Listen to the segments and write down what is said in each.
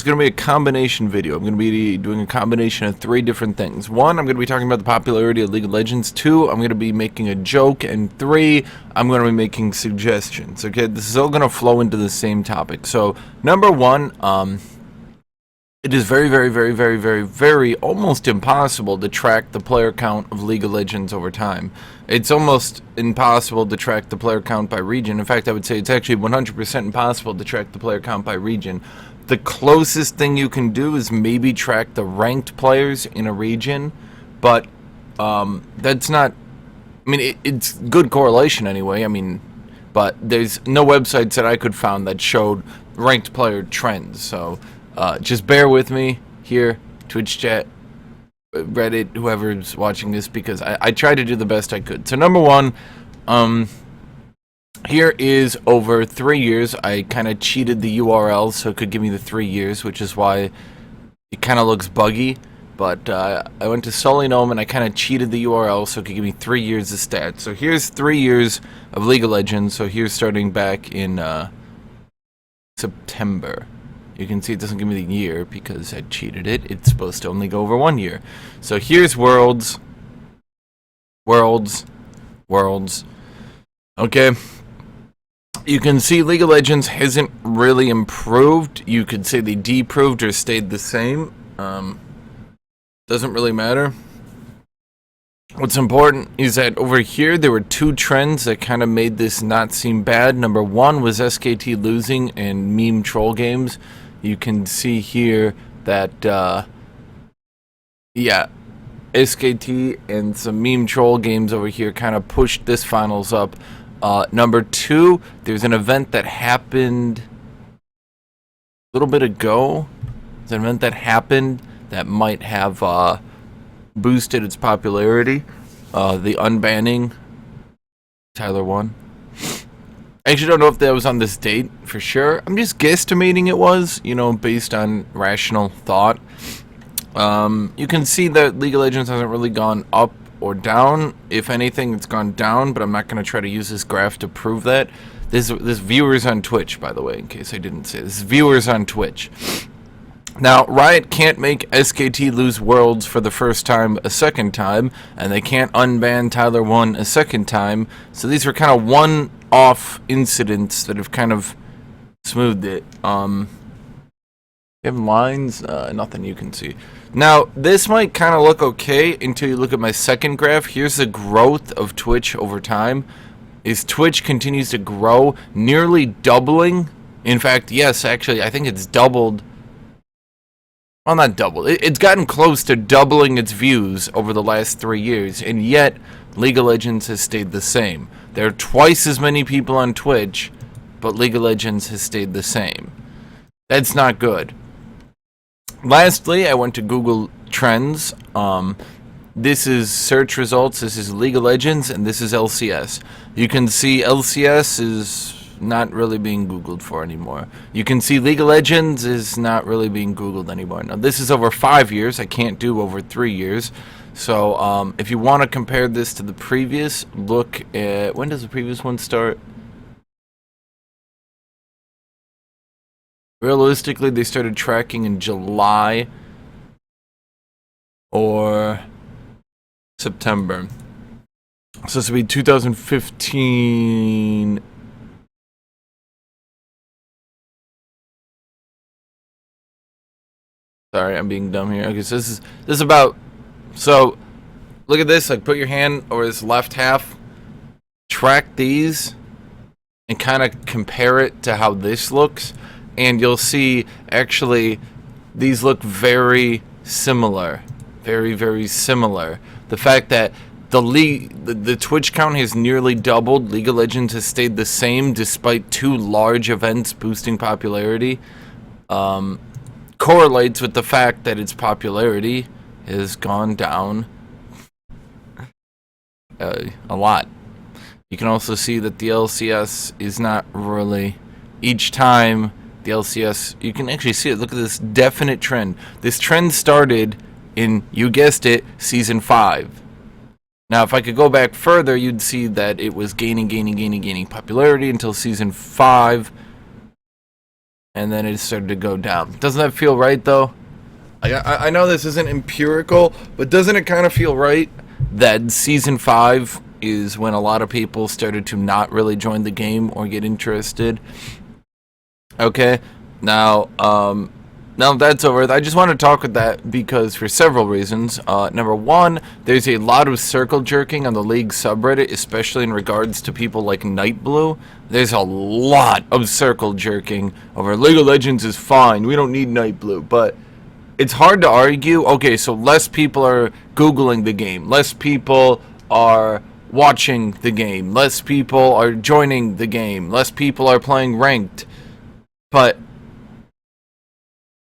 is going to be a combination video. I'm going to be doing a combination of 3 different things. 1, I'm going to be talking about the popularity of League of Legends. 2, I'm going to be making a joke. And 3, I'm going to be making suggestions. Okay, this is all going to flow into the same topic. So, number 1, it is very, almost impossible to track the player count of League of Legends over time. It's almost impossible to track the player count by region. In fact, I would say it's actually 100% impossible to track the player count by region. The closest thing you can do is maybe track the ranked players in a region, but that's not... I mean, it's good correlation anyway, but there's no websites that I could find that showed ranked player trends, so... just bear with me here, Twitch chat, Reddit, whoever's watching this, because I tried to do the best I could. So number 1, here is over 3 years. I kind of cheated the URL so it could give me the 3 years, which is why it kind of looks buggy. But I went to Solinome and I kind of cheated the URL so it could give me 3 years of stats. So here's 3 years of League of Legends. So here's starting back in September. You can see it doesn't give me the year because I cheated it. It's supposed to only go over 1 year. So here's Worlds. Okay. You can see League of Legends hasn't really improved. You could say they deproved or stayed the same. Doesn't really matter. What's important is that over here there were 2 trends that kind of made this not seem bad. Number 1 was SKT losing and meme troll games. You can see here that, SKT and some meme troll games over here kind of pushed this finals up. Number 2, there's an event that happened a little bit ago. There's an event that happened that might have boosted its popularity. The unbanning Tyler 1. I actually don't know if that was on this date for sure. I'm just guesstimating it was, based on rational thought. You can see that League of Legends hasn't really gone up or down. If anything, it's gone down, but I'm not going to try to use this graph to prove that. This viewers on Twitch, by the way, in case I didn't say. This is viewers on Twitch. Now, Riot can't make SKT lose Worlds for the first time a second time, and they can't unban Tyler 1 a second time, so these were kind of one-off incidents that have kind of smoothed it. You have lines? Nothing you can see. Now, this might kind of look okay until you look at my second graph. Here's the growth of Twitch over time. Is Twitch continues to grow, nearly doubling. In fact, yes, actually, I think it's doubled. Well, not doubled. It's gotten close to doubling its views over the last 3 years, and yet League of Legends has stayed the same. There are twice as many people on Twitch, but League of Legends has stayed the same. That's not good. Lastly, I went to Google Trends. This is search results. This is League of Legends, and this is LCS. You can see LCS is not really being Googled for anymore. You can see League of Legends is not really being Googled anymore. Now, this is over 5 years. I can't do over 3 years. So, if you want to compare this to the previous, look at... When does the previous one start? Realistically, they started tracking in July or September. So this would be 2015... Sorry, I'm being dumb here. Okay, so this is about... So, look at this. Like, put your hand over this left half. Track these. And kind of compare it to how this looks. And you'll see, actually, these look very similar. Very similar. The fact that the Twitch count has nearly doubled. League of Legends has stayed the same despite 2 large events boosting popularity. Correlates with the fact that its popularity has gone down a lot. You can also see that the LCS is not really... Each time the LCS... You can actually see it. Look at this definite trend. This trend started in, you guessed it, Season 5. Now, if I could go back further, you'd see that it was gaining popularity until Season 5. and then it started to go down. Doesn't that feel right, though? I know this isn't empirical, but doesn't it kind of feel right that Season 5 is when a lot of people started to not really join the game or get interested? Okay, now that's over. I just want to talk with that because for several reasons. Number one, there's a lot of circle jerking on the League subreddit, especially in regards to people like Nightblue. There's a lot of circle jerking over League of Legends is fine, we don't need Nightblue, but it's hard to argue. Okay, so less people are Googling the game, less people are watching the game, less people are joining the game, less people are playing ranked. But,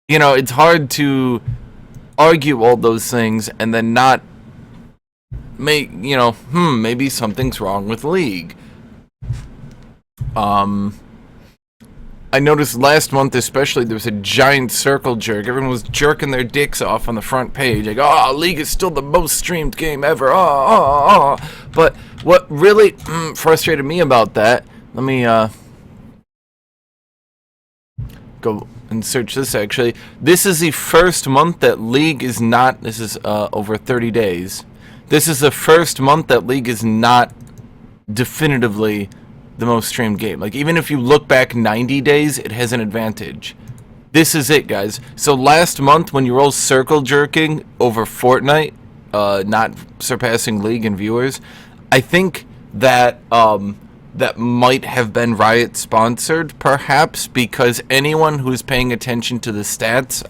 you know, it's hard to argue all those things and then not make, you know, maybe something's wrong with League. I noticed last month especially there was a giant circle jerk. Everyone was jerking their dicks off on the front page. Like, oh, League is still the most streamed game ever. But what really frustrated me about that, let me go and search this actually. This is the first month that League is not, this is over 30 days. This is the first month that League is not definitively the most streamed game. Like, even if you look back 90 days, it has an advantage. This is it, guys. So last month, when you were all circle jerking over Fortnite, not surpassing League in viewers, I think that that might have been Riot sponsored, perhaps, because anyone who's paying attention to the stats,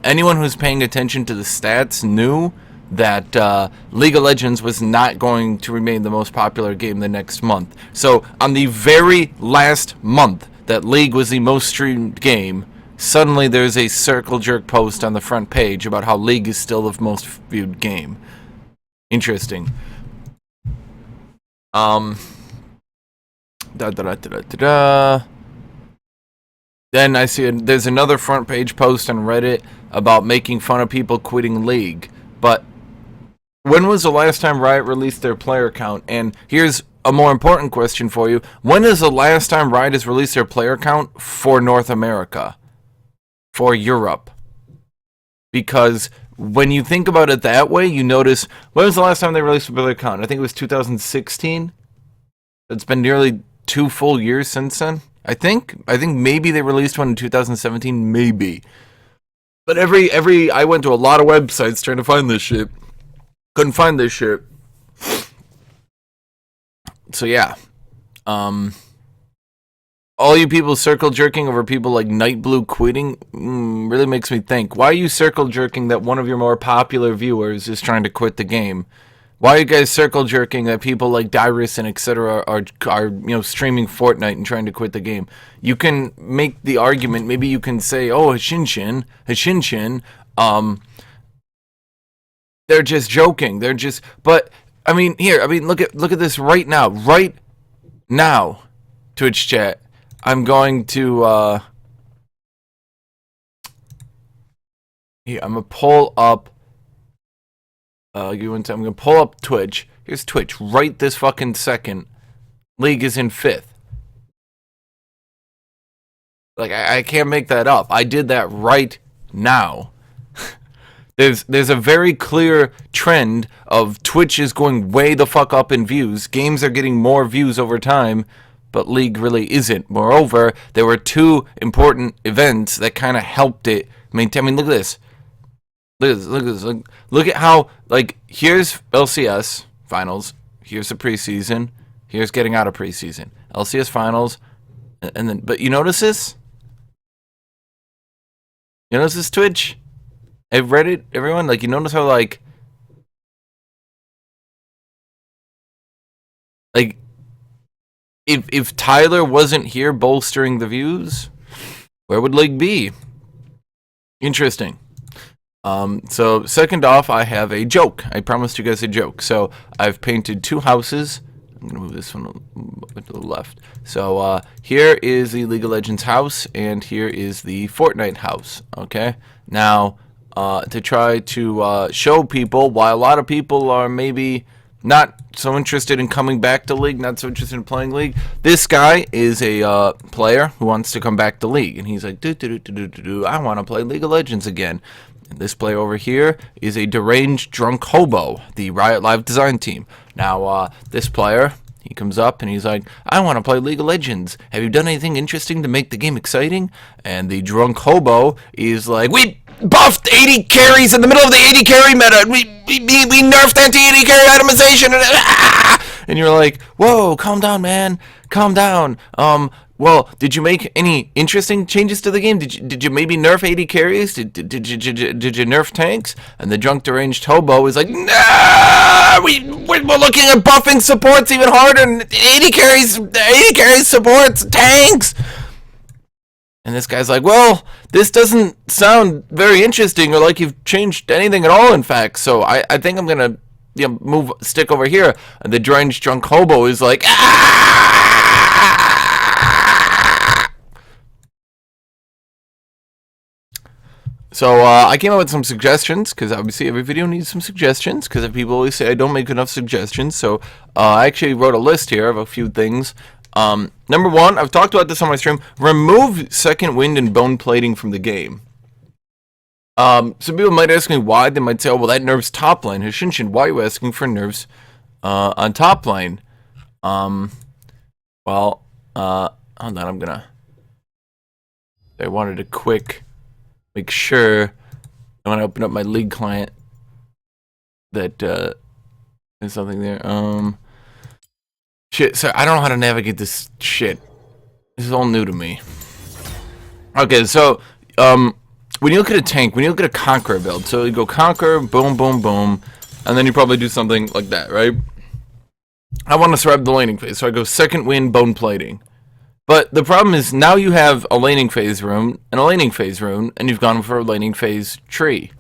anyone who's paying attention to the stats knew that League of Legends was not going to remain the most popular game the next month. So on the very last month that League was the most streamed game, suddenly there's a circle jerk post on the front page about how League is still the most viewed game. Interesting. Then I see there's another front page post on Reddit about making fun of people quitting League. But when was the last time Riot released their player count? And here's a more important question for you. When is the last time Riot has released their player count for North America? For Europe? Because when you think about it that way, you notice, when was the last time they released a player count? I think it was 2016. It's been nearly 2 full years since then. I think maybe they released one in 2017, maybe. But I went to a lot of websites trying to find this shit. Couldn't find this shit. So yeah. All you people circle jerking over people like Nightblue quitting really makes me think. Why are you circle jerking that one of your more popular viewers is trying to quit the game? Why are you guys circle jerking that people like Dyrus and etc. are streaming Fortnite and trying to quit the game? You can make the argument, maybe you can say, oh, Hashinshin, they're just joking. But I mean, look at this right now, Twitch chat. I'm going to here. I'm gonna pull up. I'm gonna pull up Twitch. Here's Twitch right this fucking second. League is in 5th. Like I can't make that up. I did that right now. There's a very clear trend of Twitch is going way the fuck up in views. Games are getting more views over time, but League really isn't. Moreover, there were 2 important events that kind of helped it maintain. I mean, look at this. Look at how, like, here's LCS finals. Here's the preseason. Here's getting out of preseason. LCS finals, and then. But you notice this? You notice this, Twitch? I've read it, everyone. Like, you notice how, like, if Tyler wasn't here bolstering the views, where would League be? Interesting. So second off, I have a joke. I promised you guys a joke. So I've painted 2 houses. I'm gonna move this one to the left. So here is the League of Legends house, and here is the Fortnite house. Okay. Now, to try to show people why a lot of people are maybe not so interested in coming back to League, not so interested in playing League. This guy is a player who wants to come back to League, and he's like, I want to play League of Legends again. And this player over here is a deranged drunk hobo, the Riot Live design team. Now, this player, he comes up and he's like, I want to play League of Legends. Have you done anything interesting to make the game exciting? And the drunk hobo is like, we buffed 80 carries in the middle of the 80 carry meta. We nerfed anti-80 carry itemization. And you're like, whoa, calm down, man. Calm down. Well, did you make any interesting changes to the game? Did you maybe nerf 80 carries? Did you nerf tanks? And the drunk deranged hobo is like, nah, we're looking at buffing supports even harder. And 80 carries supports tanks. And this guy's like, well, this doesn't sound very interesting or like you've changed anything at all, in fact. So I think I'm going to stick over here. And the deranged drunk hobo is like, So I came up with some suggestions, because obviously every video needs some suggestions, because people always say I don't make enough suggestions. So I actually wrote a list here of a few things. Number one, I've talked about this on my stream, remove second wind and bone plating from the game. Some people might ask me why. They might say, oh, well, that nerfs top lane. Hashinshin, why are you asking for nerfs on top lane? Hold on, I wanted a quick... make sure when I open up my League client that there's something there. Shit, so I don't know how to navigate this shit. This is all new to me. Okay, so when you look at a tank, when you look at a Conqueror build, so you go Conqueror, boom, boom, boom, and then you probably do something like that, right? I want to survive the laning phase, so I go second wind, bone plating. But the problem is now you have a laning phase rune and a laning phase rune, and you've gone for a laning phase tree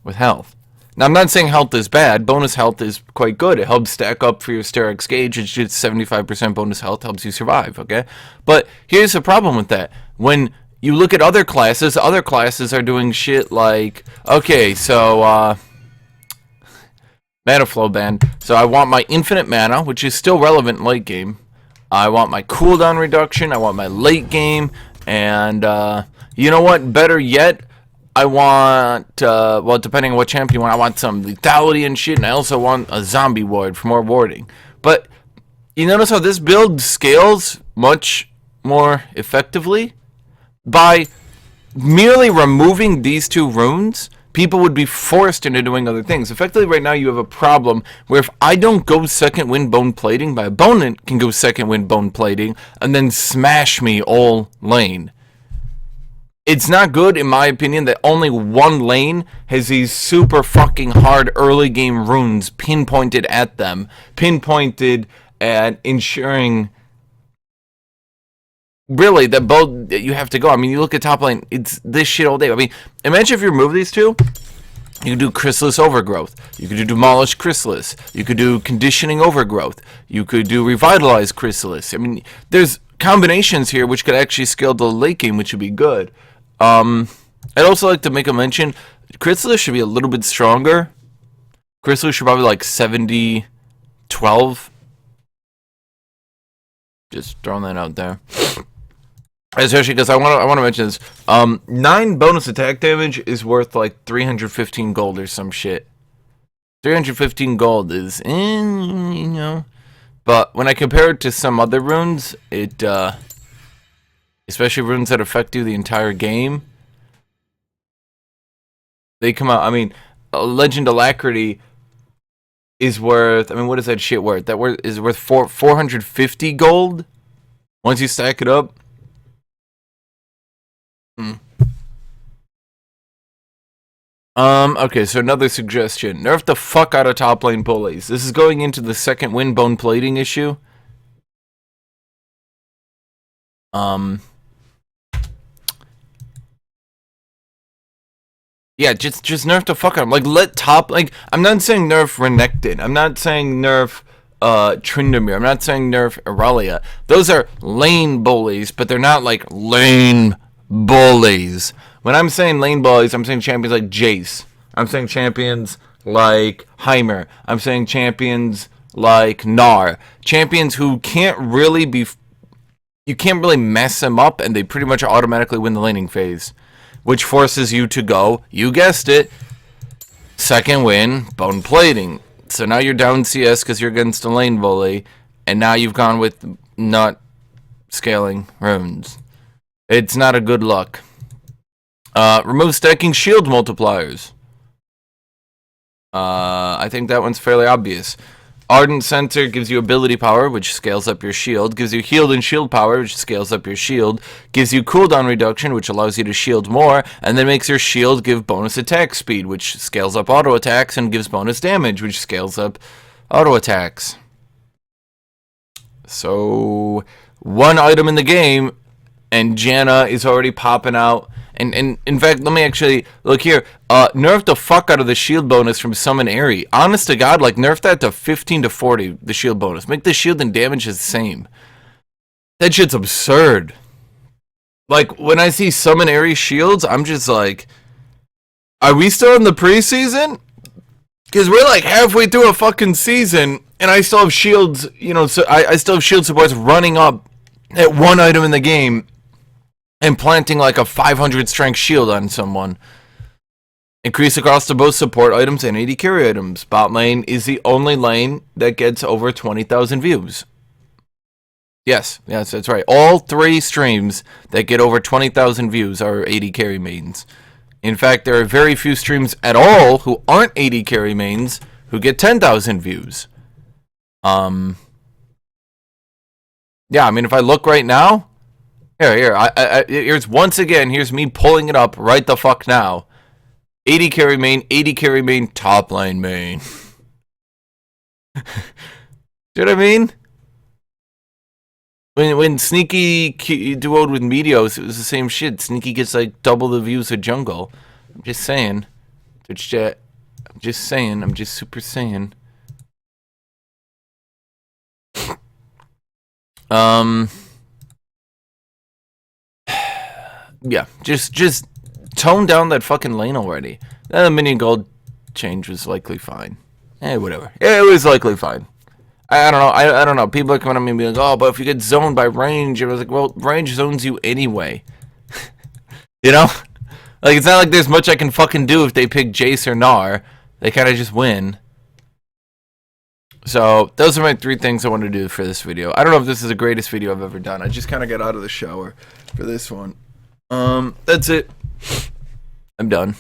with health. Now, I'm not saying health is bad. Bonus health is quite good. It helps stack up for your Sterex gauge. It's just 75% bonus health, helps you survive, okay? But here's the problem with that. When you look at other classes are doing shit like, okay, so, mana flow band. So I want my infinite mana, which is still relevant in late game. I want my cooldown reduction, I want my late game, and you know what, better yet, I want, well, depending on what champion you want, I want some lethality and shit, and I also want a zombie ward for more warding. But you notice how this build scales much more effectively? By merely removing these two runes, people would be forced into doing other things. Effectively, right now, you have a problem where if I don't go second wind bone plating, my opponent can go second wind bone plating and then smash me all lane. It's not good, in my opinion, that only one lane has these super fucking hard early game runes pinpointed at them. Pinpointed at ensuring... really, that both you have to go. I mean, you look at top lane, it's this shit all day. I mean, imagine if you remove these two, you could do Chrysalis Overgrowth. You could do Demolish Chrysalis. You could do Conditioning Overgrowth. You could do Revitalize Chrysalis. I mean, there's combinations here which could actually scale the late game, which would be good. I'd also like to make a mention, Chrysalis should be a little bit stronger. Chrysalis should probably like 70-12. Just throwing that out there. Especially because I want to mention this. 9 bonus attack damage is worth like 315 gold or some shit. 315 gold is, you know. But when I compare it to some other runes, it, especially runes that affect you the entire game, they come out. I mean, Legend Alacrity is worth, I mean, what is that shit worth? That is worth 450 gold once you stack it up. Okay, so another suggestion. Nerf the fuck out of top lane bullies. This is going into the second wind bone plating issue. Yeah, just nerf the fuck out of them. Like, let top, like, I'm not saying nerf Renekton. I'm not saying nerf Tryndamere. I'm not saying nerf Aurelia. Those are lane bullies, but they're not like lane bullies. When I'm saying lane bullies, I'm saying champions like Jace. I'm saying champions like Heimer. I'm saying champions like Gnar. Champions who can't really be... You can't really mess them up, and they pretty much automatically win the laning phase. Which forces you to go, you guessed it, second win, bone plating. So now you're down CS because you're against a lane bully, and now you've gone with not scaling runes. It's not a good look. Remove stacking shield multipliers. I think that one's fairly obvious. Ardent Center gives you ability power, which scales up your shield. Gives you healed and shield power, which scales up your shield. Gives you cooldown reduction, which allows you to shield more. And then makes your shield give bonus attack speed, which scales up auto attacks. And gives bonus damage, which scales up auto attacks. So, one item in the game, and Janna is already popping out. And in fact, let me actually look here. Nerf the fuck out of the shield bonus from Summon Aerie. Honest to God, like nerf that to 15 to 40, the shield bonus. Make the shield and damage the same. That shit's absurd. Like, when I see Summon Aerie shields, I'm just like, are we still in the preseason? Because we're like halfway through a fucking season, and I still have shields, you know, so I still have shield supports running up at one item in the game and planting like a 500 strength shield on someone. Increase across to both support items and AD carry items. Bot lane is the only lane that gets over 20,000 views. Yes, that's right. All 3 streams that get over 20,000 views are AD carry mains. In fact, there are very few streams at all who aren't AD carry mains who get 10,000 views. Yeah, I mean, if I look right now, here's once again, here's me pulling it up right the fuck now. 80 carry main, top lane main. Do you know what I mean? When Sneaky duoed with Meteos, it was the same shit. Sneaky gets like double the views of Jungle. I'm just saying. Twitch chat. I'm just saying. I'm just super saying. Yeah, just tone down that fucking lane already. The minion gold change was likely fine. Whatever. It was likely fine. I don't know. I don't know. People are coming at me and being like, oh, but if you get zoned by range, I was like, well, range zones you anyway. You know? Like, it's not like there's much I can fucking do if they pick Jace or Gnar. They kind of just win. So, those are my 3 things I wanted to do for this video. I don't know if this is the greatest video I've ever done. I just kind of got out of the shower for this one. That's it. I'm done.